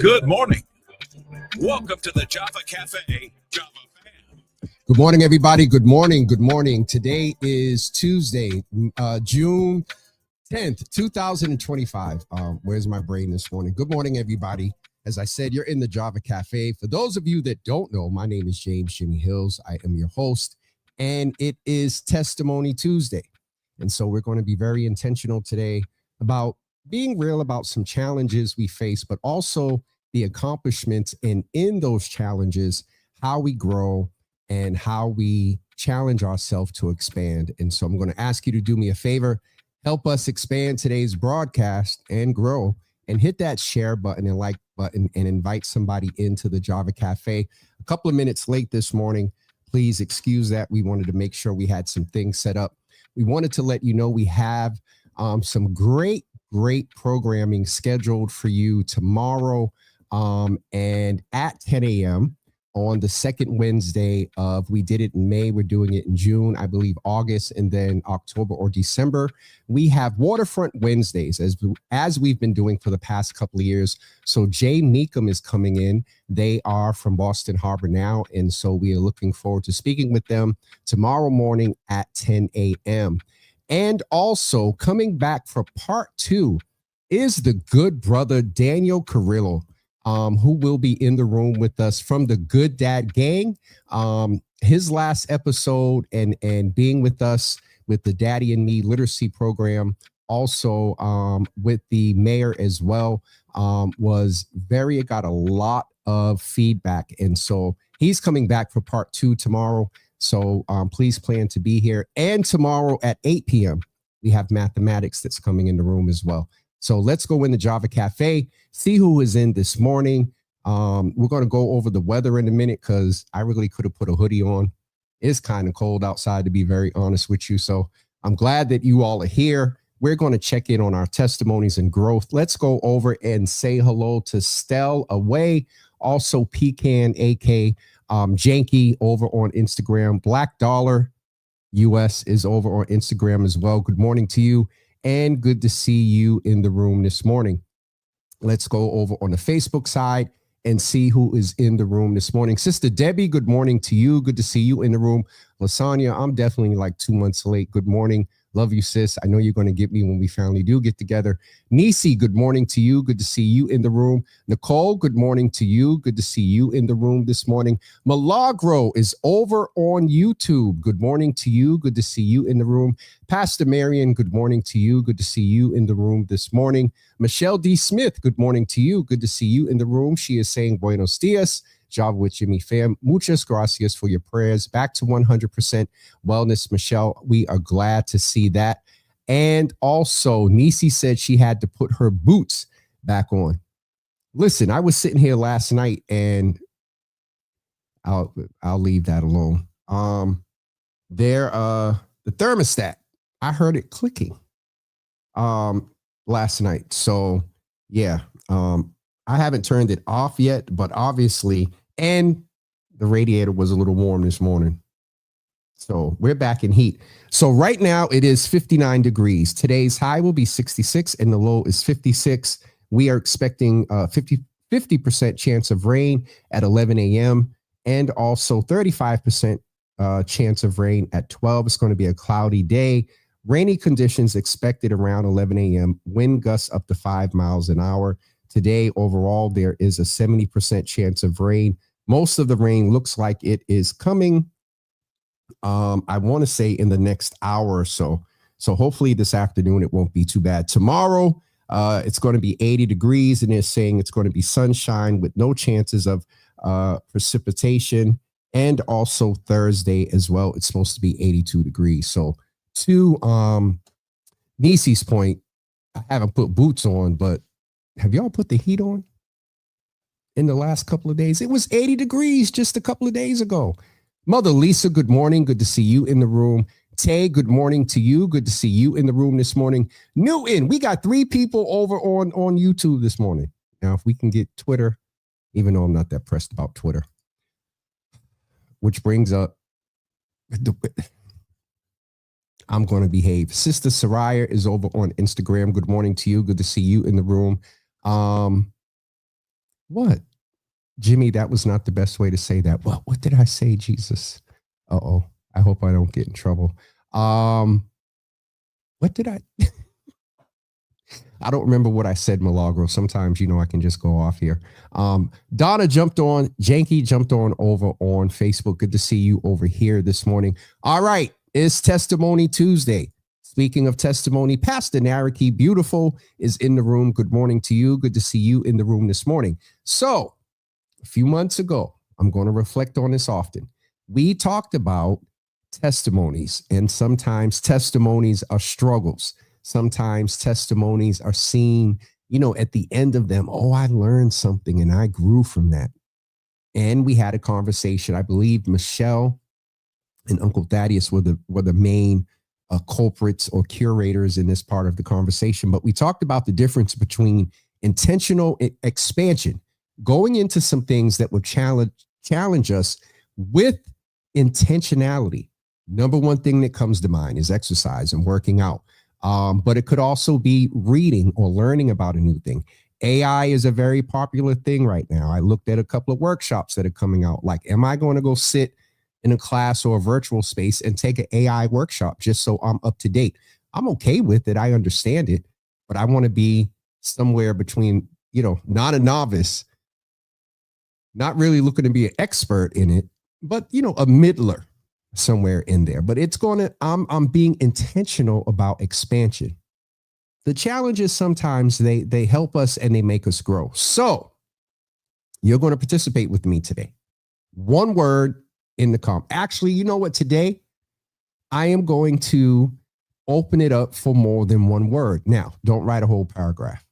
Good morning. Welcome to the Java Cafe, Java Fam. Good morning, everybody. Good morning. Good morning. Today is Tuesday, June 10th, 2025. Where's my brain this morning? Good morning, everybody. As I said, you're in the Java Cafe. For those of you that don't know, my name is James Jimmy Hills. I am your host, and it is Testimony Tuesday. And so we're going to be very intentional today about being real about some challenges we face, but also the accomplishments, and in those challenges, how we grow and how we challenge ourselves to expand. And so I'm going to ask you to do me a favor, help us expand today's broadcast and grow, and hit that share button and like button and invite somebody into the Java Cafe. A couple of minutes late this morning. Please excuse that. We wanted to make sure we had some things set up. We wanted to let you know we have some great programming scheduled for you tomorrow and at 10 a.m. on the second Wednesday of, we did it in May, we're doing it in June, I believe August, and then October or December. We have Waterfront Wednesdays as we've been doing for the past couple of years. So Jay Meekum is coming in. They are from Boston Harbor now, and so we are looking forward to speaking with them tomorrow morning at 10 a.m. And also coming back for part 2 is the good brother Daniel Carrillo, who will be in the room with us from the Good Dad Gang. His last episode and being with us with the Daddy and Me literacy program, also with the mayor as well, got a lot of feedback. And so he's coming back for part 2 tomorrow. So please plan to be here. And tomorrow at 8 p.m., we have mathematics that's coming in the room as well. So let's go in the Java Cafe, see who is in this morning. We're going to go over the weather in a minute because I really could have put a hoodie on. It's kind of cold outside, to be very honest with you. So I'm glad that you all are here. We're going to check in on our testimonies and growth. Let's go over and say hello to Stell Away, also Pecan, AK Janky over on Instagram. Black Dollar US is over on Instagram as well. Good morning to you. And good to see you in the room this morning. Let's go over on the Facebook side and see who is in the room this morning. Sister Debbie, good morning to you. Good to see you in the room. Lasagna, I'm definitely like 2 months late. Good morning. Love you, sis. I know you're going to get me when we finally do get together. Nisi, good morning to you. Good to see you in the room. Nicole, good morning to you. Good to see you in the room this morning. Milagro is over on YouTube. Good morning to you. Good to see you in the room. Pastor Marion, good morning to you. Good to see you in the room this morning. Michelle D. Smith, good morning to you. Good to see you in the room. She is saying buenos dias. Java with Jimmy fam. Muchas gracias for your prayers. Back to 100% wellness, Michelle. We are glad to see that. And also, Nisi said she had to put her boots back on. Listen, I was sitting here last night, and I'll leave that alone. The thermostat, I heard it clicking last night. So yeah, I haven't turned it off yet, but obviously, and the radiator was a little warm this morning. So we're back in heat. So right now it is 59 degrees. Today's high will be 66 and the low is 56. We are expecting 50% chance of rain at 11 a.m. and also 35% chance of rain at 12. It's going to be a cloudy day. Rainy conditions expected around 11 a.m. Wind gusts up to 5 miles an hour. Today, overall, there is a 70% chance of rain. Most of the rain looks like it is coming, I want to say, in the next hour or so. So hopefully this afternoon, it won't be too bad. Tomorrow, it's going to be 80 degrees, and they're saying it's going to be sunshine with no chances of precipitation. And also Thursday as well, it's supposed to be 82 degrees. So to Nisi's point, I haven't put boots on, but have y'all put the heat on in the last couple of days? It was 80 degrees just a couple of days ago. Mother Lisa, good morning. Good to see you in the room. Tay, good morning to you. Good to see you in the room this morning. Newton, we got 3 people over on YouTube this morning. Now, if we can get Twitter, even though I'm not that pressed about Twitter, which brings up, I'm going to behave. Sister Soraya is over on Instagram. Good morning to you. Good to see you in the room. What? Jimmy, that was not the best way to say that. What did I say, Jesus? Uh-oh. I hope I don't get in trouble. What did I? I don't remember what I said, Milagro. Sometimes, I can just go off here. Donna jumped on. Janky jumped on over on Facebook. Good to see you over here this morning. All right. It's Testimony Tuesday. Speaking of testimony, Pastor Naraki Beautiful is in the room. Good morning to you. Good to see you in the room this morning. So a few months ago, I'm going to reflect on this often. We talked about testimonies, and sometimes testimonies are struggles. Sometimes testimonies are seen, at the end of them, oh, I learned something and I grew from that. And we had a conversation. I believe Michelle and Uncle Thaddeus were the main culprits or curators in this part of the conversation. But we talked about the difference between intentional expansion, going into some things that will challenge us with intentionality. Number one thing that comes to mind is exercise and working out. But it could also be reading or learning about a new thing. AI is a very popular thing right now. I looked at a couple of workshops that are coming out. Like, am I going to go sit in a class or a virtual space and take an AI workshop just so I'm up to date? I'm okay with it. I understand it, but I want to be somewhere between, not a novice, not really looking to be an expert in it, but, a middler somewhere in there. But it's going to, I'm being intentional about expansion. The challenge is sometimes they help us and they make us grow. So you're going to participate with me today. One word in the comp. Actually, you know what? Today, I am going to open it up for more than one word. Now, don't write a whole paragraph.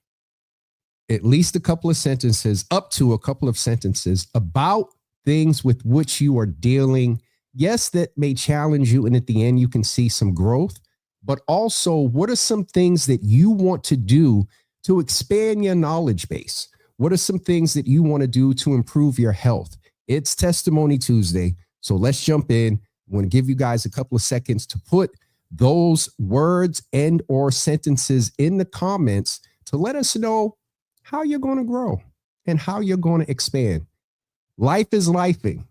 At least a couple of sentences, up to a couple of sentences about things with which you are dealing. Yes, that may challenge you. And at the end, you can see some growth. But also, what are some things that you want to do to expand your knowledge base? What are some things that you want to do to improve your health? It's Testimony Tuesday. So let's jump in. I want to give you guys a couple of seconds to put those words and or sentences in the comments to let us know how you're going to grow and how you're going to expand. Life is lifing.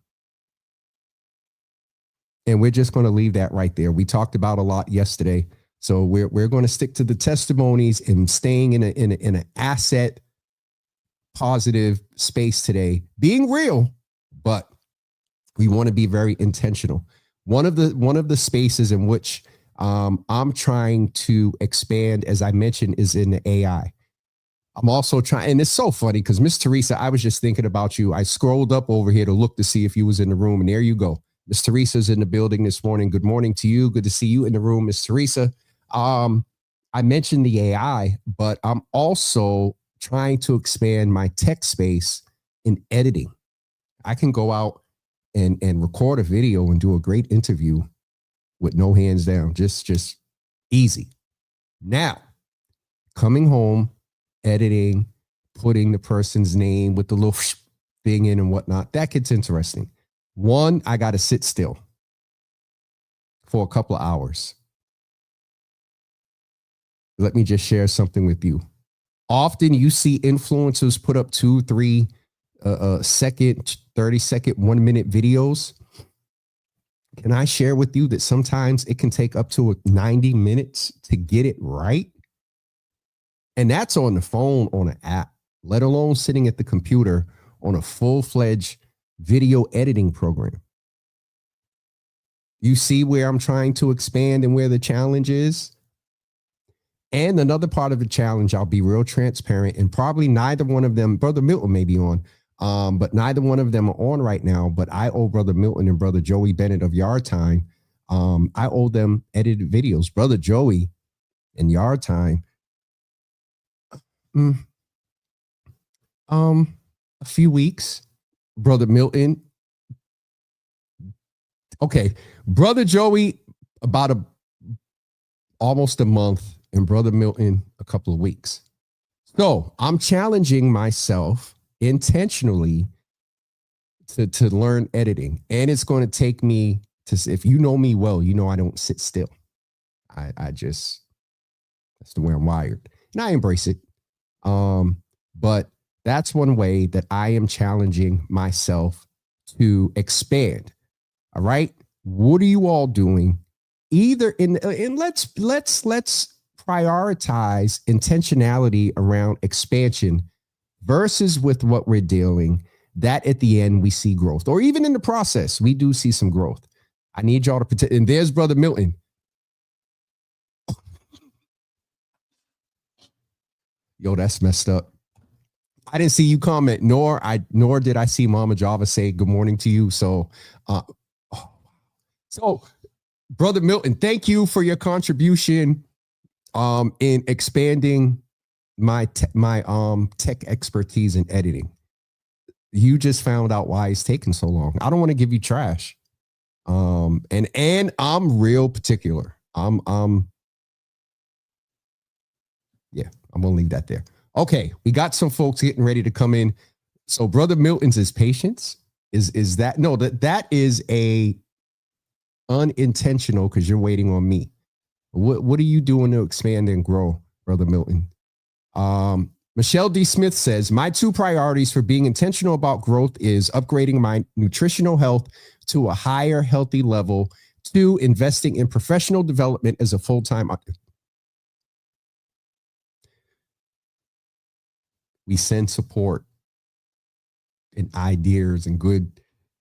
And we're just going to leave that right there. We talked about a lot yesterday. So we're going to stick to the testimonies and staying in an asset positive space today, being real, but we want to be very intentional. One of the spaces in which I'm trying to expand, as I mentioned, is in the AI. I'm also trying, and it's so funny because Miss Teresa, I was just thinking about you. I scrolled up over here to look to see if you was in the room, and there you go. Miss Teresa's in the building this morning. Good morning to you. Good to see you in the room, Miss Teresa. I mentioned the AI, but I'm also trying to expand my tech space in editing. I can go out and record a video and do a great interview with no hands down, just easy. Now, coming home, editing, putting the person's name with the little thing in and whatnot, that gets interesting. One, I got to sit still for a couple of hours. Let me just share something with you. Often you see influencers put up 2, 3 second, 30-second, 1-minute videos. Can I share with you that sometimes it can take up to 90 minutes to get it right? And that's on the phone, on an app, let alone sitting at the computer on a full-fledged video editing program. You see where I'm trying to expand and where the challenge is? And another part of the challenge, I'll be real transparent, and probably neither one of them, Brother Milton may be on, but neither one of them are on right now. But I owe Brother Milton and Brother Joey Bennett of Yard Time, I owe them edited videos. Brother Joey in Yard Time, a few weeks. Brother Milton, okay. Brother Joey, about almost a month, and Brother Milton, a couple of weeks. So I'm challenging myself intentionally to learn editing. And it's going to take me to, if you know me well, you know I don't sit still. I just, that's the way I'm wired. And I embrace it. But that's one way that I am challenging myself to expand. All right. What are you all doing? Either and let's prioritize intentionality around expansion versus with what we're dealing, that at the end we see growth, or even in the process, we do see some growth. I need y'all to protect. And there's Brother Milton. Yo, that's messed up. I didn't see you comment, nor did I see Mama Java say good morning to you. So, Brother Milton, thank you for your contribution in expanding my tech expertise in editing. You just found out why it's taking so long. I don't want to give you trash. And I'm real particular. I'm gonna leave that there. Okay, we got some folks getting ready to come in. So Brother Milton's is patience. Is that no, that is a unintentional because you're waiting on me. What are you doing to expand and grow, Brother Milton? Michelle D. Smith says, my two priorities for being intentional about growth is upgrading my nutritional health to a higher healthy level, 2, investing in professional development as a full-time. We send support and ideas and good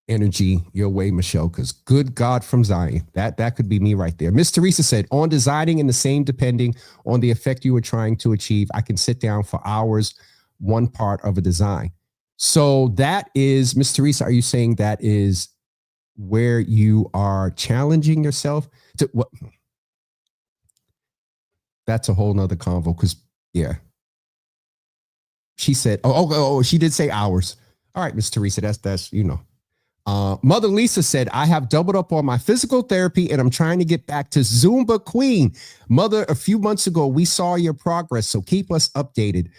energy your way, Michelle, because good God from Zion, that could be me right there. Miss Teresa said, on designing and the same depending on the effect you were trying to achieve, I can sit down for hours, one part of a design. So that is, Miss Teresa, are you saying that is where you are challenging yourself to what? That's a whole nother convo because, yeah. She said, she did say hours. All right, Miss Teresa, that's Mother Lisa said, I have doubled up on my physical therapy and I'm trying to get back to Zumba Queen. Mother, a few months ago, we saw your progress, so keep us updated.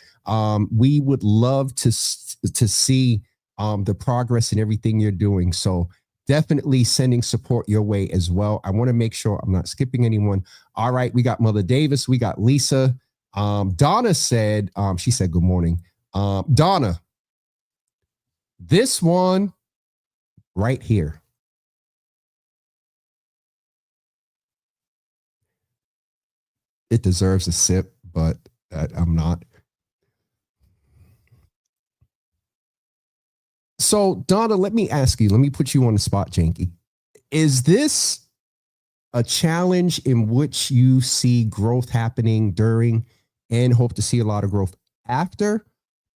We would love to see the progress and everything you're doing. So definitely sending support your way as well. I want to make sure I'm not skipping anyone. All right, we got Mother Davis. We got Lisa. Donna said, she said, good morning. Donna, this one right here. It deserves a sip, but I'm not. So, Donna, let me ask you, let me put you on the spot, Janky. Is this a challenge in which you see growth happening during and hope to see a lot of growth after?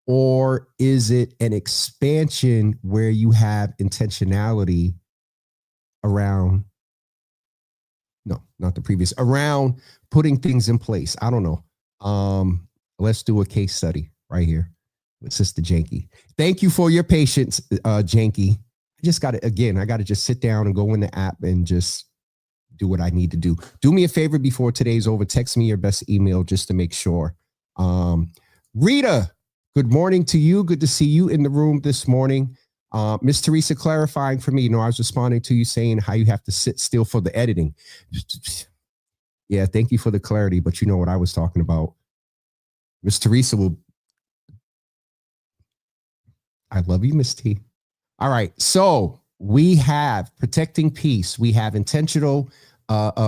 Or is it an expansion where you have intentionality around, no, not the previous, around putting things in place? I don't know. Let's do a case study right here with Sister Janky. Thank you for your patience, Janky. I just got to, again, I got to just sit down and go in the app and just do what I need to do. Do me a favor before today's over. Text me your best email just to make sure. Rita, good morning to you. Good to see you in the room this morning. Miss Teresa clarifying for me, I was responding to you saying how you have to sit still for the editing. Yeah, thank you for the clarity, but you know what I was talking about. Miss Teresa will. I love you, Miss T. All right, so we have protecting peace. We have intentional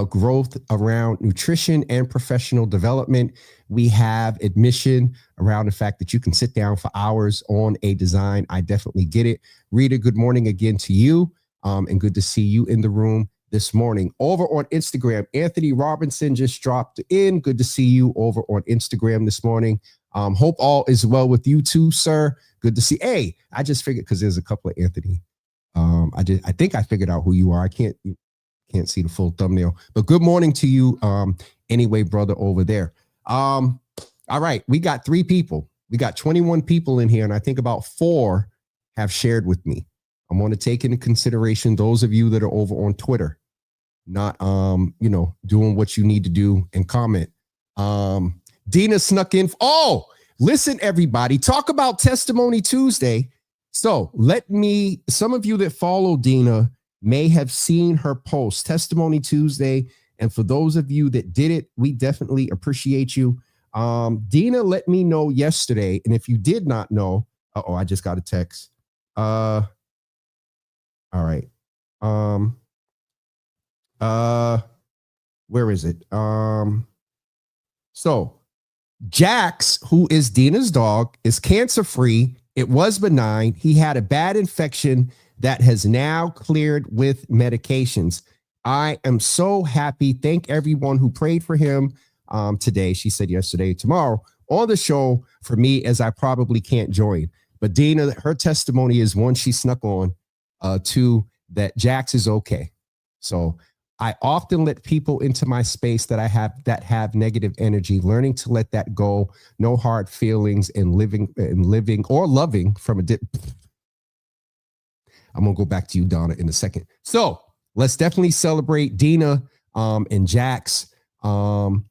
growth around nutrition and professional development. We have admission around the fact that you can sit down for hours on a design. I definitely get it. Rita, good morning again to you, and good to see you in the room this morning. Over on Instagram, Anthony Robinson just dropped in. Good to see you over on Instagram this morning. Hope all is well with you too, sir. Good to see. Hey, I just figured because there's a couple of Anthony. I think I figured out who you are. I can't see the full thumbnail, but good morning to you. Anyway, brother over there. All right. We got 3 people. We got 21 people in here. And I think about 4 have shared with me. I'm going to take into consideration those of you that are over on Twitter, not, doing what you need to do and comment. Dina snuck in. Oh, listen, everybody, talk about Testimony Tuesday. So some of you that follow Dina may have seen her post Testimony Tuesday. And for those of you that did it, we definitely appreciate you. Dina let me know yesterday, and if you did not know, I just got a text. All right. Where is it? So Jax, who is Dina's dog, is cancer-free. It was benign. He had a bad infection that has now cleared with medications. I am so happy. Thank everyone who prayed for him today. She said yesterday, tomorrow on the show for me, as I probably can't join. But Dina, her testimony is one, she snuck on, two, that Jax is okay. So I often let people into my space that have negative energy, learning to let that go, no hard feelings, and living or loving from a I'm going to go back to you, Donna, in a second. So let's definitely celebrate Dina and Jax and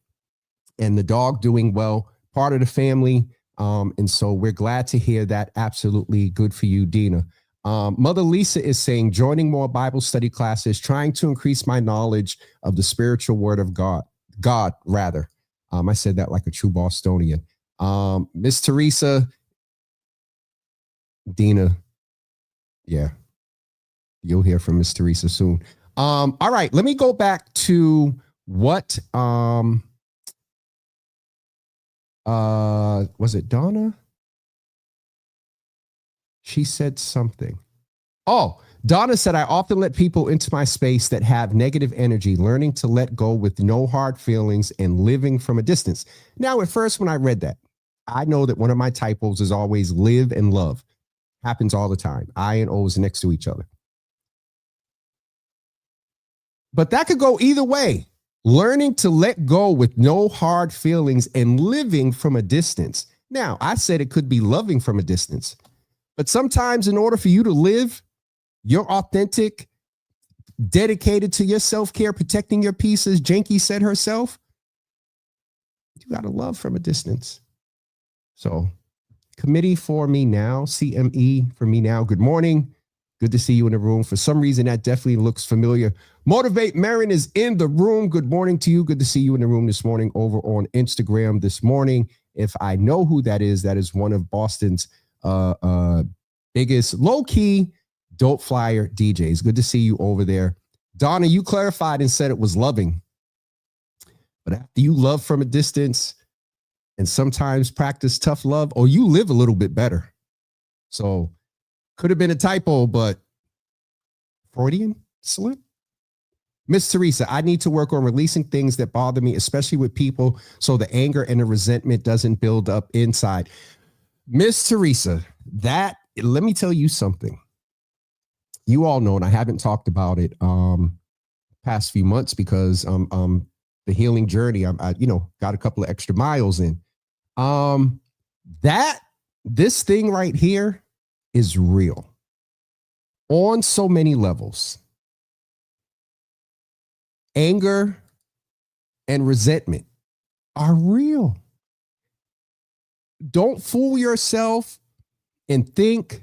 the dog doing well, part of the family. And so we're glad to hear that. Absolutely good for you, Dina. Mother Lisa is saying, joining more Bible study classes, trying to increase my knowledge of the spiritual word of God. I said that like a true Bostonian. Miss Teresa, Dina. Yeah. You'll hear from Miss Teresa soon. All right. Let me go back to what, was it Donna? She said something. Oh, Donna said, I often let people into my space that have negative energy, learning to let go with no hard feelings and living from a distance. Now, at first, when I read that, I know that one of my typos is always live and love. Happens all the time. I and O's next to each other. But that could go either way. Learning to let go with no hard feelings and living from a distance. Now, I said it could be loving from a distance. But sometimes in order for you to live, you're authentic, dedicated to your self-care, protecting your peace, as Janky said herself, you got to love from a distance. So committee for me now, CME for me now. Good morning. Good to see you in the room. For some reason, that definitely looks familiar. Motivate Marin is in the room. Good morning to you. Good to see you in the room this morning over on Instagram this morning. If I know who that is one of Boston's biggest low-key dope flyer DJs. Good to see you over there. Donna, you clarified and said it was loving. But after you love from a distance and sometimes practice tough love, or you live a little bit better. So could have been a typo, but Freudian slip. Miss Teresa, I need to work on releasing things that bother me, especially with people, so the anger and the resentment doesn't build up inside. Miss Teresa, let me tell you something. You all know, and I haven't talked about it past few months because the healing journey, I got a couple of extra miles in. This thing right here is real on so many levels. Anger and resentment are real. Don't fool yourself and think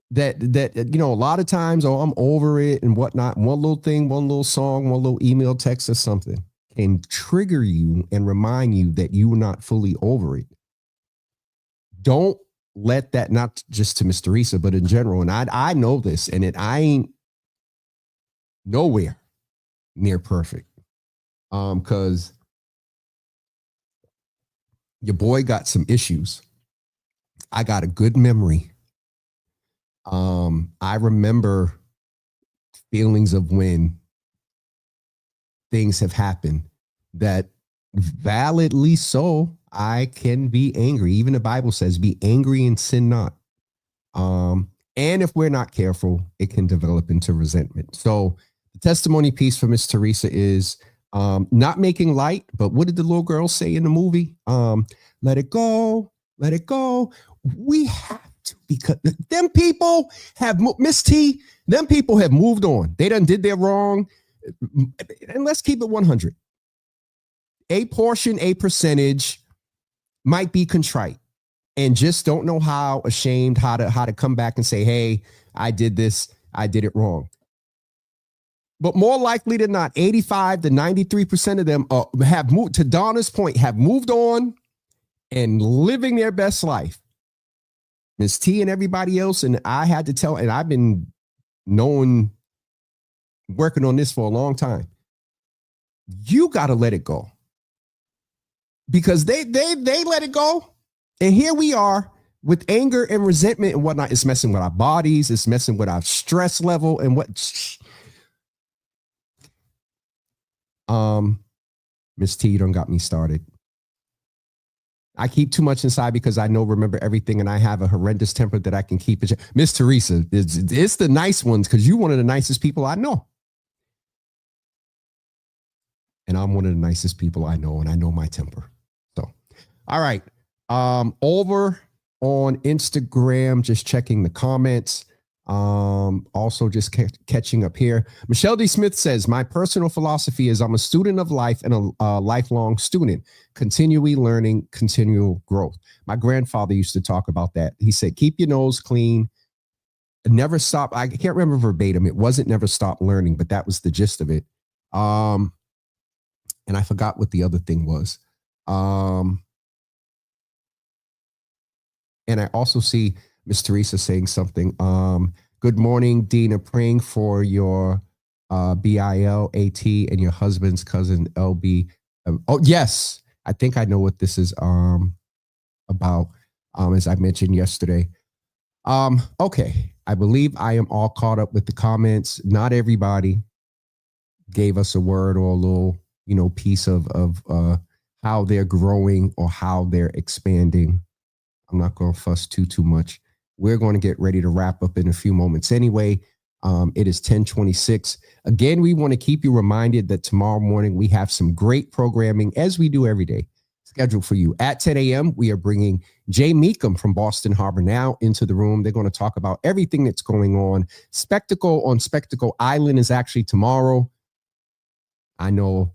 that a lot of times, I'm over it and whatnot. One little thing, one little song, one little email, text or something can trigger you and remind you that you are not fully over it. Don't let that, not just to Miss Teresa, but in general. And I know this, and I ain't nowhere near perfect. Because your boy got some issues. I got a good memory. I remember feelings of when things have happened that validly so I can be angry. Even the Bible says, be angry and sin not. And if we're not careful, it can develop into resentment. So the testimony piece for Miss Teresa is not making light, but what did the little girl say in the movie? Let it go, let it go. We have to, because them people have, Miss T, them people have moved on. They done did their wrong. And let's keep it 100. A portion, a percentage might be contrite and just don't know how, ashamed, how to come back and say, hey, I did this, I did it wrong. But more likely than not, 85 to 93% of them have moved, to Donna's point, have moved on, and living their best life. Miss T and everybody else, and I had to tell, and I've been working on this for a long time. You got to let it go, because they let it go, and here we are with anger and resentment and whatnot. It's messing with our bodies. It's messing with our stress level and what. Miss T, you done got me started. I keep too much inside because I remember everything, and I have a horrendous temper that I can keep it. Miss Teresa, it's the nice ones, because you're one of the nicest people I know. And I'm one of the nicest people I know, and I know my temper. So, all right. Over on Instagram, just checking the comments. Also just catching up here. Michelle D. Smith says, my personal philosophy is I'm a student of life and a lifelong student, continually learning, continual growth. My grandfather used to talk about that. He said, keep your nose clean, never stop. I can't remember verbatim. It wasn't never stop learning, but that was the gist of it. And I forgot what the other thing was. And I also see Miss Teresa saying something. Good morning, Dina. Praying for your BILAT and your husband's cousin LB. Oh, yes. I think I know what this is about, as I mentioned yesterday. Okay. I believe I am all caught up with the comments. Not everybody gave us a word or a little, piece of how they're growing or how they're expanding. I'm not going to fuss too much. We're going to get ready to wrap up in a few moments anyway. It is 10:26. Again, we want to keep you reminded that tomorrow morning we have some great programming, as we do every day, scheduled for you. At 10 a.m., we are bringing Jay Meekum from Boston Harbor Now into the room. They're going to talk about everything that's going on. Spectacle on Spectacle Island is actually tomorrow. I know,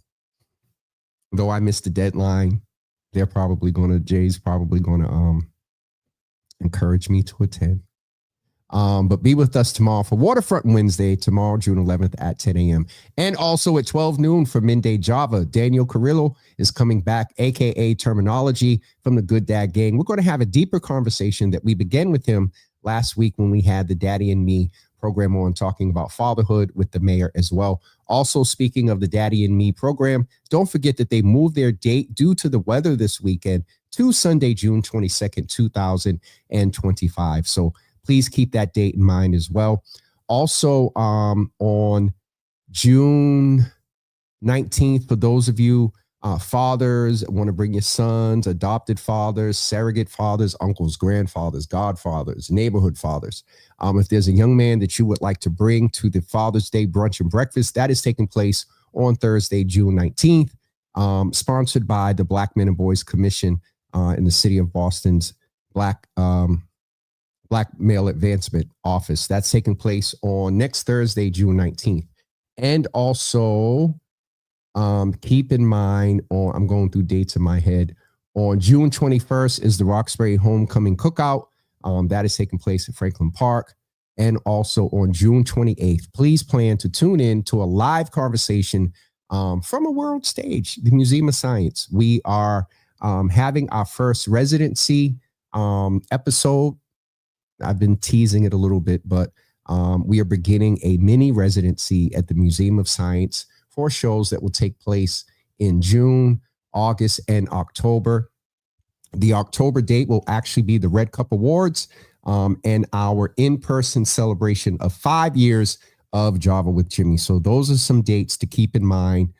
though I missed the deadline, Jay's probably going to encourage me to attend. But be with us tomorrow for Waterfront Wednesday, tomorrow, June 11th at 10 a.m. And also at 12 noon for Midday Java. Daniel Carrillo is coming back, a.k.a. Terminology from the Good Dad Gang. We're going to have a deeper conversation that we began with him last week when we had the Daddy and Me program on, talking about fatherhood with the mayor as well. Also, speaking of the Daddy and Me program, don't forget that they moved their date due to the weather this weekend to Sunday, June 22nd, 2025. So please keep that date in mind as well. Also, on June 19th, for those of you fathers, want to bring your sons, adopted fathers, surrogate fathers, uncles, grandfathers, godfathers, neighborhood fathers. If there's a young man that you would like to bring to the Father's Day brunch and breakfast, that is taking place on Thursday, June 19th, sponsored by the Black Men and Boys Commission in the city of Boston's Black Male Advancement Office. That's taking place on next Thursday, June 19th. And also, keep in mind, I'm going through dates in my head. On June 21st is the Roxbury Homecoming Cookout. That is taking place at Franklin Park. And also on June 28th, please plan to tune in to a live conversation from a world stage, the Museum of Science. We are having our first residency episode. I've been teasing it a little bit, but we are beginning a mini residency at the Museum of Science for shows that will take place in June, August, and October. The October date will actually be the Red Cup Awards and our in-person celebration of 5 years of Java with Jimmy. So those are some dates to keep in mind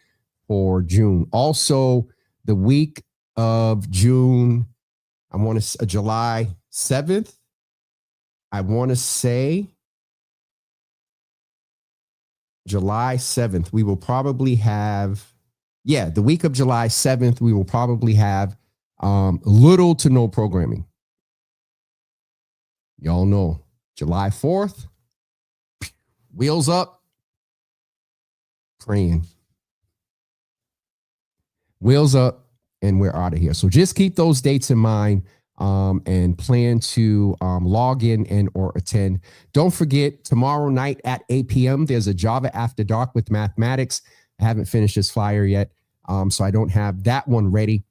for June. Also, the week of June, I want to July 7th. I want to say July 7th, we will probably have, the week of July 7th, we will probably have little to no programming. Y'all know, July 4th, wheels up, praying. Wheels up, and we're out of here. So just keep those dates in mind. And plan to log in and or attend. Don't forget, tomorrow night at 8 p.m., there's a Java After Dark with mathematics. I haven't finished this flyer yet, so I don't have that one ready.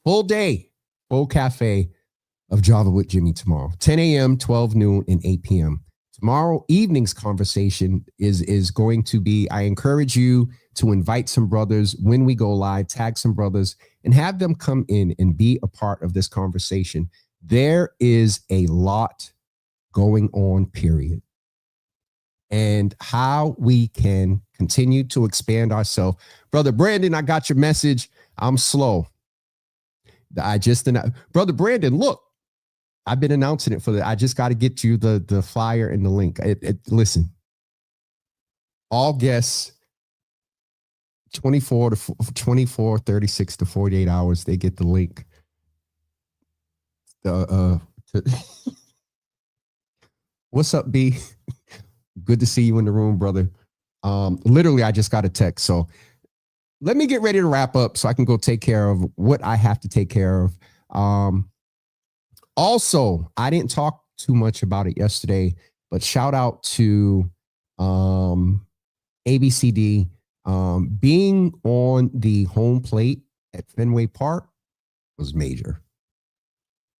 Full day full cafe of Java with Jimmy tomorrow, 10 a.m., 12 noon, and 8 p.m. Tomorrow evening's conversation is going to be, I encourage you to invite some brothers when we go live, tag some brothers, and have them come in and be a part of this conversation. There is a lot going on, period. And how we can continue to expand ourselves. Brother Brandon, I got your message. I'm slow. Brother Brandon, look, I've been announcing it I just got to get you the flyer and the link. Listen, all guests, 24, 36 to 48 hours, they get the link. What's up, B? Good to see you in the room, brother. Literally, I just got a text. So let me get ready to wrap up so I can go take care of what I have to take care of. Also, I didn't talk too much about it yesterday, but shout out to ABCD. Being on the home plate at Fenway Park was major.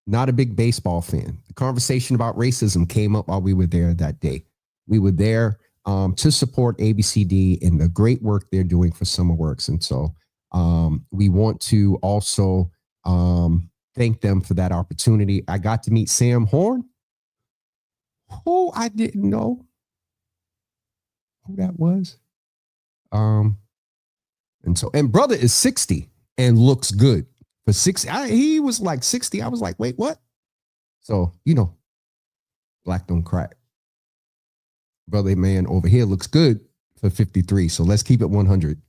Not a big baseball fan. The conversation about racism came up while we were there that day. We were there to support ABCD and the great work they're doing for Summer Works. And so we want to also thank them for that opportunity. I got to meet Sam Horn, who I didn't know who that was. And brother is 60 and looks good. For 60, he was like 60. I was like, wait, what? So, black don't crack. Brother man over here looks good for 53. So let's keep it 100.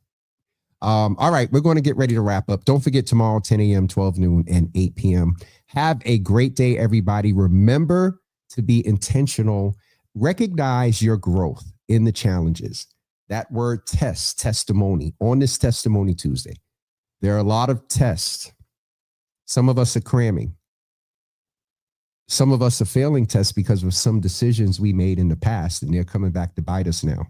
All right, we're going to get ready to wrap up. Don't forget tomorrow, 10 a.m., 12 noon, and 8 p.m. Have a great day, everybody. Remember to be intentional. Recognize your growth in the challenges. That word testimony, on this Testimony Tuesday. There are a lot of tests. Some of us are cramming. Some of us are failing tests because of some decisions we made in the past, and they're coming back to bite us now.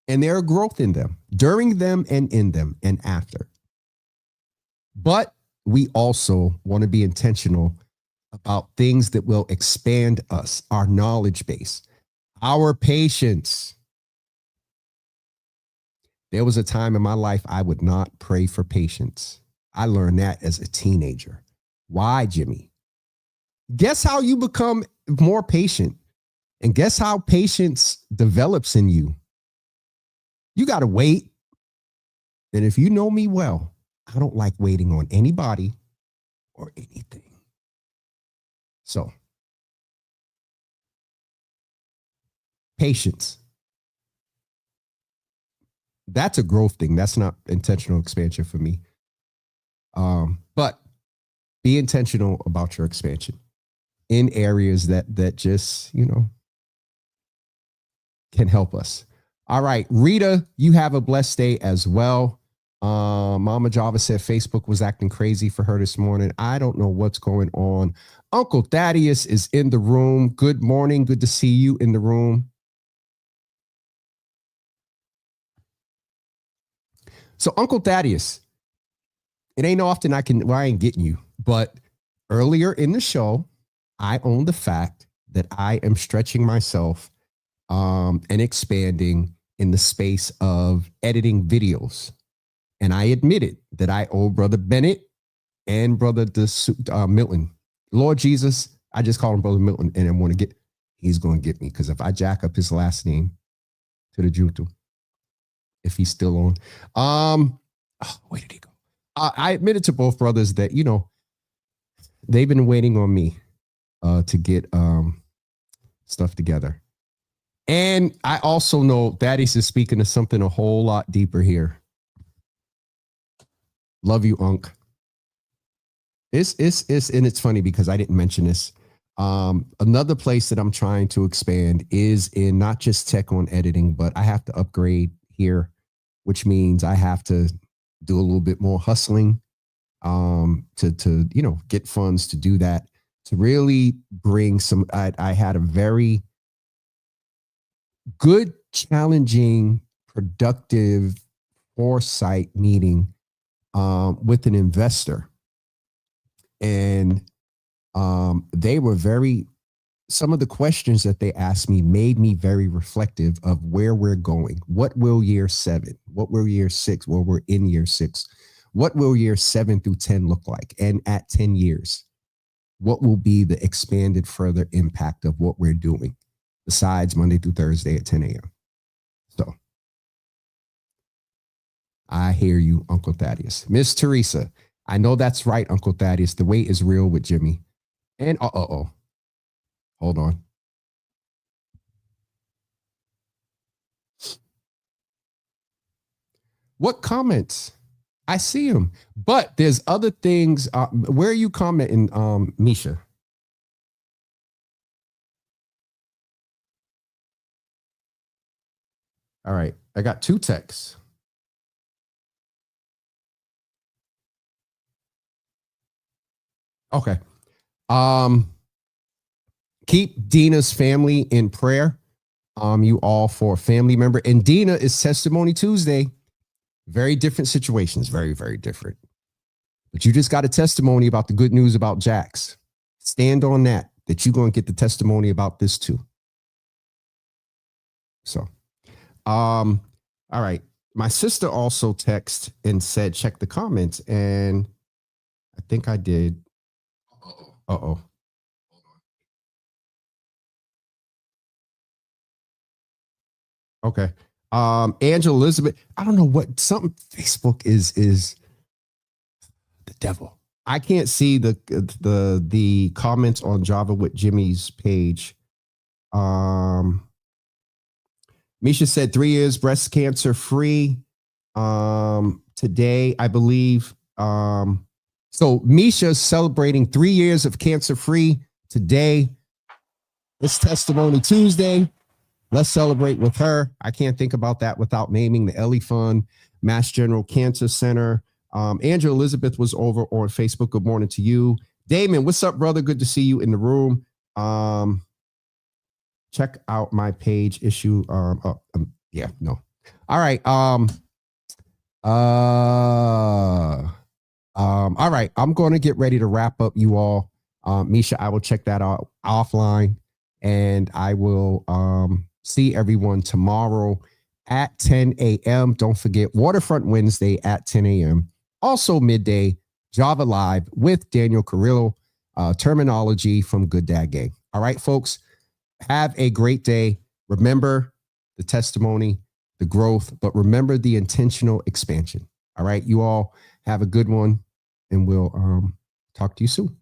And there are growth in them, during them and in them and after. But we also want to be intentional about things that will expand us, our knowledge base, our patience. There was a time in my life I would not pray for patience. I learned that as a teenager. Why, Jimmy? Guess how you become more patient? And guess how patience develops in you? You got to wait. And if you know me well, I don't like waiting on anybody or anything. So, patience. That's a growth thing. That's not intentional expansion for me. But be intentional about your expansion in areas that just, can help us. All right, Rita, you have a blessed day as well. Mama Java said Facebook was acting crazy for her this morning. I don't know what's going on. Uncle Thaddeus is in the room. Good morning. Good to see you in the room. So Uncle Thaddeus, it ain't often I ain't getting you, but earlier in the show, I own the fact that I am stretching myself and expanding in the space of editing videos. And I admitted that I owe Brother Bennett and Brother Milton. Lord Jesus, I just call him Brother Milton, and he's going to get me, because if I jack up his last name to the Jutu, if he's still on, where did he go? I admitted to both brothers that, they've been waiting on me to get stuff together. And I also know Thaddeus is speaking to something a whole lot deeper here. Love you, Unc. And it's funny because I didn't mention this. Another place that I'm trying to expand is in not just tech on editing, but I have to upgrade here, which means I have to do a little bit more hustling to get funds to do that, to really bring some. I had a very good, challenging, productive foresight meeting with an investor, and they were some of the questions that they asked me made me very reflective of where we're going. What will year 7? What will year 6? Well, we're in year 6. What will year 7 through 10 look like? And at 10 years, what will be the expanded further impact of what we're doing besides Monday through Thursday at 10 a.m.? So I hear you, Uncle Thaddeus. Miss Teresa, I know that's right, Uncle Thaddeus. The wait is real with Jimmy. And hold on. What comments? I see them, but there's other things. Where are you commenting, Misha? All right, I got 2 texts. Okay. Keep Dina's family in prayer. You all for a family member, and Dina is Testimony Tuesday. Very different situations, very, very different. But you just got a testimony about the good news about Jax. Stand on that you're going to get the testimony about this too. So, all right. My sister also texted and said, check the comments. And I think I did. Uh-oh. Okay. Angela Elizabeth, I don't know what something Facebook is the devil. I can't see the comments on Java with Jimmy's page. Misha said 3 years breast cancer free. Today, I believe. So Misha's celebrating 3 years of cancer free today. It's Testimony Tuesday. Let's celebrate with her. I can't think about that without naming the Ellie Fund, Mass General Cancer Center. Angela Elizabeth was over on Facebook. Good morning to you. Damon, what's up, brother? Good to see you in the room. Check out my page issue. Yeah, no. All right. All right. I'm going to get ready to wrap up, you all. Misha, I will check that out offline, and I will see everyone tomorrow at 10 a.m. Don't forget Waterfront Wednesday at 10 a.m. Also midday, Java Live with Daniel Carrillo, terminology from Good Dad Gang. All right, folks, have a great day. Remember the testimony, the growth, but remember the intentional expansion. All right, you all have a good one, and we'll talk to you soon.